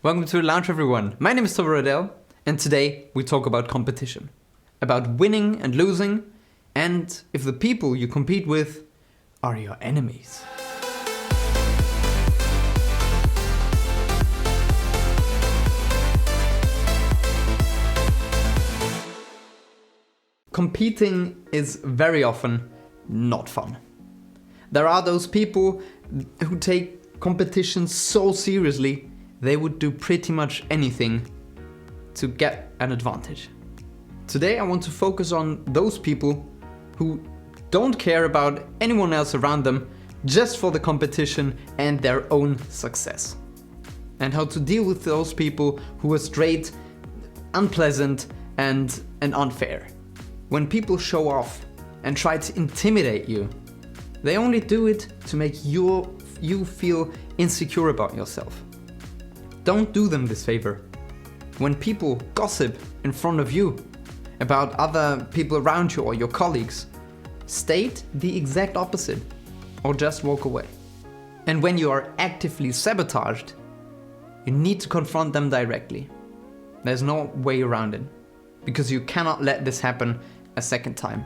Welcome to the lounge, everyone. My name is Toby Roydell, and today we talk about competition. About winning and losing, and if the people you compete with are your enemies. Competing is very often not fun. There are those people who take competition so seriously they would do pretty much anything to get an advantage. Today I want to focus on those people who don't care about anyone else around them just for the competition and their own success. And how to deal with those people who are straight, unpleasant and unfair. When people show off and try to intimidate you, they only do it to make you feel insecure about yourself. Don't do them this favor. When people gossip in front of you about other people around you or your colleagues, state the exact opposite or just walk away. And when you are actively sabotaged, you need to confront them directly. There's no way around it, because you cannot let this happen a second time.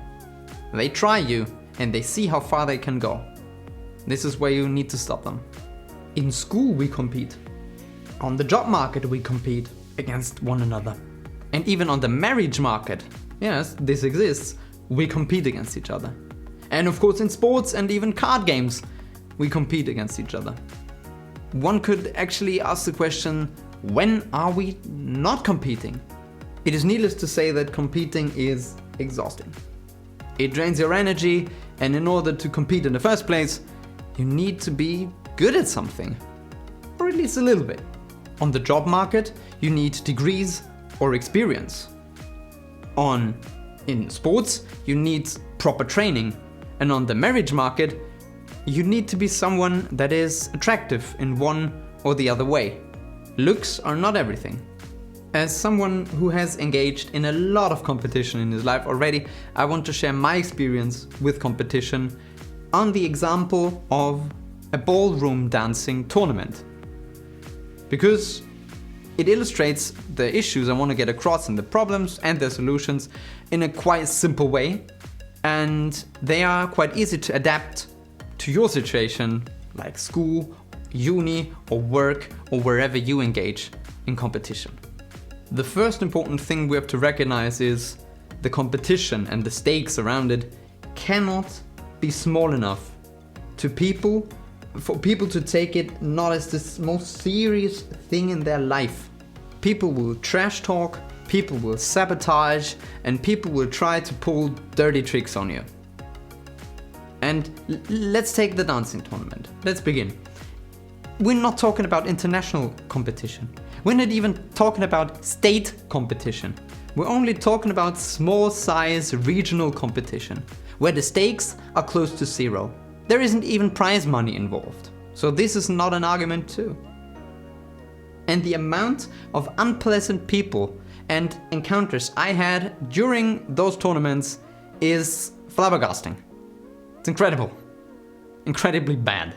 They try you and they see how far they can go. This is where you need to stop them. In school we compete. On the job market we compete against one another. And even on the marriage market, yes, this exists, we compete against each other. And of course in sports and even card games, we compete against each other. One could actually ask the question, when are we not competing? It is needless to say that competing is exhausting. It drains your energy, and in order to compete in the first place, you need to be good at something. Or at least a little bit. On the job market, you need degrees or experience. In sports, you need proper training. And on the marriage market, you need to be someone that is attractive in one or the other way. Looks are not everything. As someone who has engaged in a lot of competition in his life already, I want to share my experience with competition on the example of a ballroom dancing tournament. Because it illustrates the issues I want to get across and the problems and their solutions in a quite simple way, and they are quite easy to adapt to your situation, like school, uni or work or wherever you engage in competition. The first important thing we have to recognize is the competition and the stakes around it cannot be small enough for people to take it not as the most serious thing in their life. People will trash talk, people will sabotage, and people will try to pull dirty tricks on you. And let's take the dancing tournament. Let's begin. We're not talking about international competition. We're not even talking about state competition. We're only talking about small size regional competition, where the stakes are close to zero. There isn't even prize money involved. So this is not an argument too. And the amount of unpleasant people and encounters I had during those tournaments is flabbergasting. It's incredible. Incredibly bad.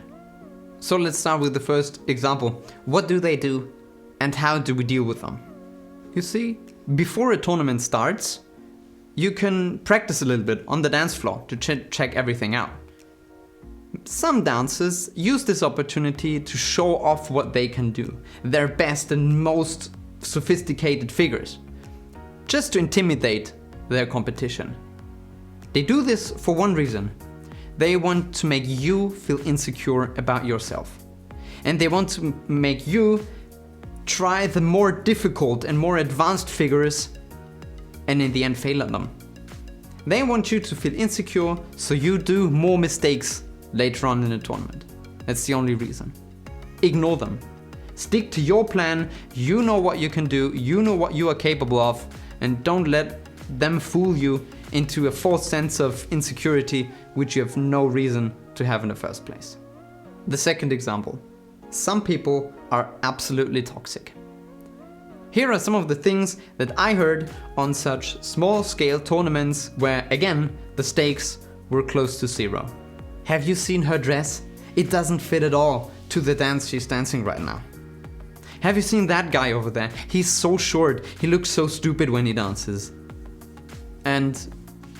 So let's start with the first example. What do they do and how do we deal with them? You see, before a tournament starts, you can practice a little bit on the dance floor to check everything out. Some dancers use this opportunity to show off what they can do, their best and most sophisticated figures, just to intimidate their competition. They do this for one reason. They want to make you feel insecure about yourself. And they want to make you try the more difficult and more advanced figures and in the end fail at them. They want you to feel insecure so you do more mistakes later on in the tournament. That's the only reason. Ignore them. Stick to your plan, you know what you can do, you know what you are capable of, and don't let them fool you into a false sense of insecurity which you have no reason to have in the first place. The second example. Some people are absolutely toxic. Here are some of the things that I heard on such small-scale tournaments where, again, the stakes were close to zero. Have you seen her dress? It doesn't fit at all to the dance she's dancing right now. Have you seen that guy over there? He's so short, he looks so stupid when he dances. And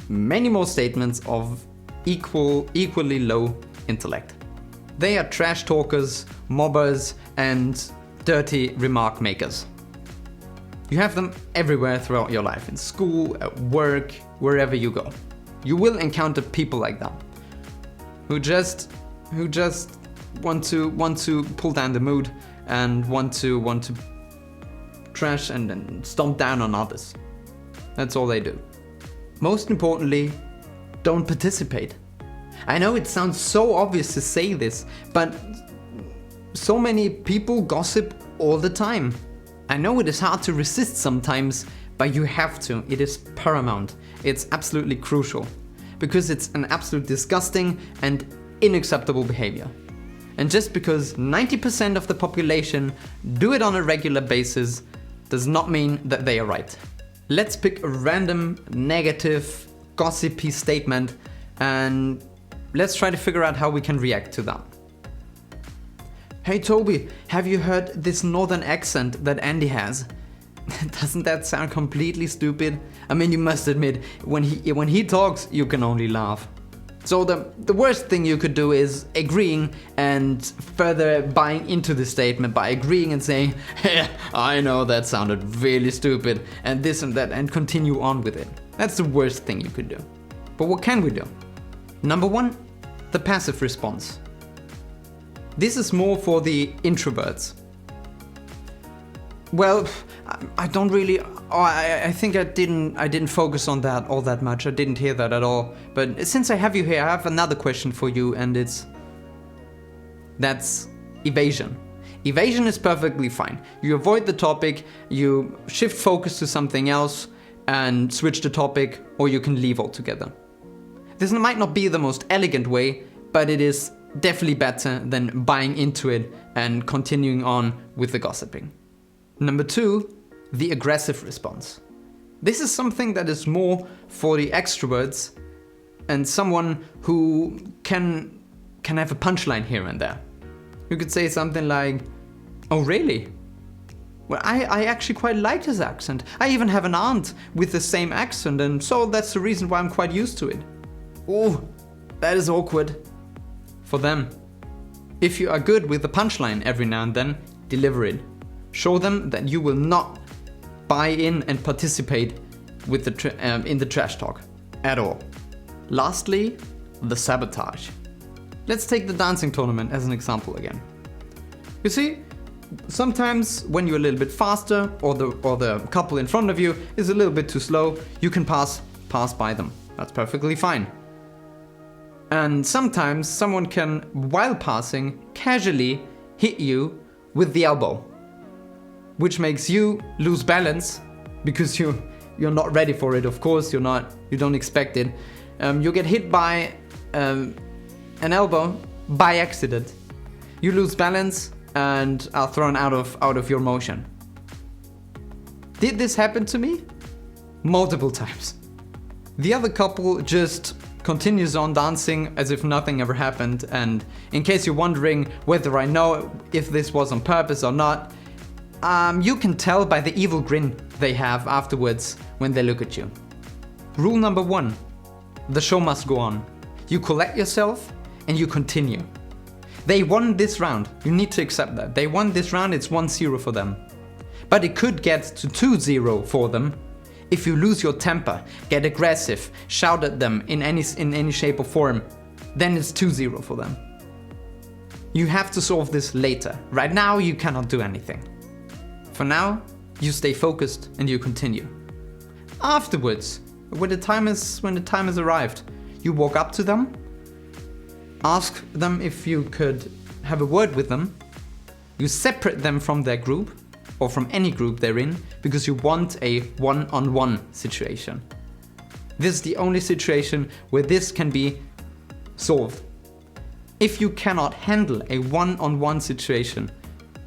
many more statements of equally low intellect. They are trash talkers, mobbers, and dirty remark makers. You have them everywhere throughout your life, in school, at work, wherever you go. You will encounter people like that, who just want to pull down the mood and want to trash and stomp down on others. That's all they do. Most importantly, don't participate. I know it sounds so obvious to say this, but so many people gossip all the time. I know it is hard to resist sometimes, but you have to. It is paramount. It's absolutely crucial, because it's an absolute disgusting and unacceptable behavior. And just because 90% of the population do it on a regular basis does not mean that they are right. Let's pick a random, negative, gossipy statement and let's try to figure out how we can react to that. Hey Toby, have you heard this northern accent that Andy has? Doesn't that sound completely stupid? I mean, you must admit, when he talks, you can only laugh. So the worst thing you could do is agreeing and further buying into the statement by agreeing and saying, hey, I know that sounded really stupid and this and that, and continue on with it. That's the worst thing you could do. But what can we do? Number one, the passive response. This is more for the introverts. Well, I don't really. I think I didn't focus on that all that much. I didn't hear that at all. But since I have you here, I have another question for you, and that's evasion. Evasion is perfectly fine. You avoid the topic, you shift focus to something else, and switch the topic, or you can leave altogether. This might not be the most elegant way, but it is definitely better than buying into it and continuing on with the gossiping. Number two, the aggressive response. This is something that is more for the extroverts and someone who can have a punchline here and there. You could say something like, oh really? Well, I actually quite like his accent. I even have an aunt with the same accent, and so that's the reason why I'm quite used to it. Oh, that is awkward. For them. If you are good with the punchline every now and then, deliver it. Show them that you will not buy in and participate with in the trash talk at all. Lastly, the sabotage. Let's take the dancing tournament as an example again. You see, sometimes when you're a little bit faster or the couple in front of you is a little bit too slow, you can pass by them. That's perfectly fine. And sometimes someone can, while passing, casually hit you with the elbow, which makes you lose balance because you're not ready for it. Of course, you don't expect it. You get hit by an elbow by accident. You lose balance and are thrown out of your motion. Did this happen to me? Multiple times. The other couple just continues on dancing as if nothing ever happened, and in case you're wondering whether I know if this was on purpose or not, you can tell by the evil grin they have afterwards when they look at you. Rule number one, the show must go on. You collect yourself and you continue. They won this round, you need to accept that. They won this round, it's 1-0 for them. But it could get to 2-0 for them if you lose your temper, get aggressive, shout at them in any shape or form, then it's 2-0 for them. You have to solve this later. Right now, you cannot do anything. For now, you stay focused and you continue. Afterwards, when the time has arrived, you walk up to them, ask them if you could have a word with them, you separate them from their group, or from any group they're in, because you want a one-on-one situation. This is the only situation where this can be solved. If you cannot handle a one-on-one situation,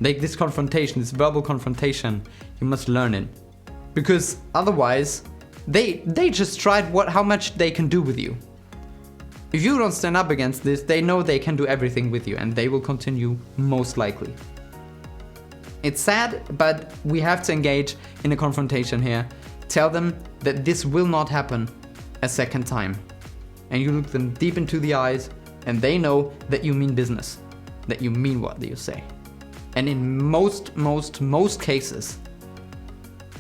like this confrontation, this verbal confrontation, you must learn it. Because otherwise, they just tried how much they can do with you. If you don't stand up against this, they know they can do everything with you, and they will continue most likely. It's sad, but we have to engage in a confrontation here. Tell them that this will not happen a second time. And you look them deep into the eyes and they know that you mean business, that you mean what you say. And in most cases,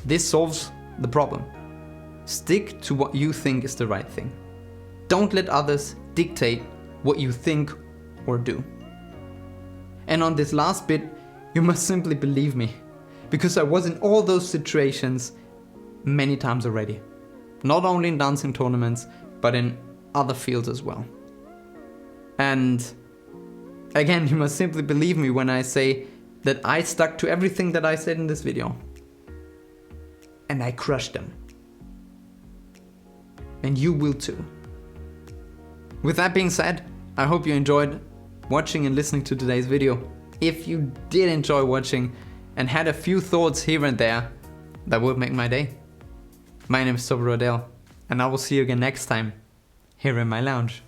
this solves the problem. Stick to what you think is the right thing. Don't let others dictate what you think or do. And on this last bit, you must simply believe me, because I was in all those situations many times already. Not only in dancing tournaments, but in other fields as well. And again, you must simply believe me when I say that I stuck to everything that I said in this video. And I crushed them. And you will too. With that being said, I hope you enjoyed watching and listening to today's video. If you did enjoy watching and had a few thoughts here and there, that would make my day. My name is Toby Roydell, and I will see you again next time here in my lounge.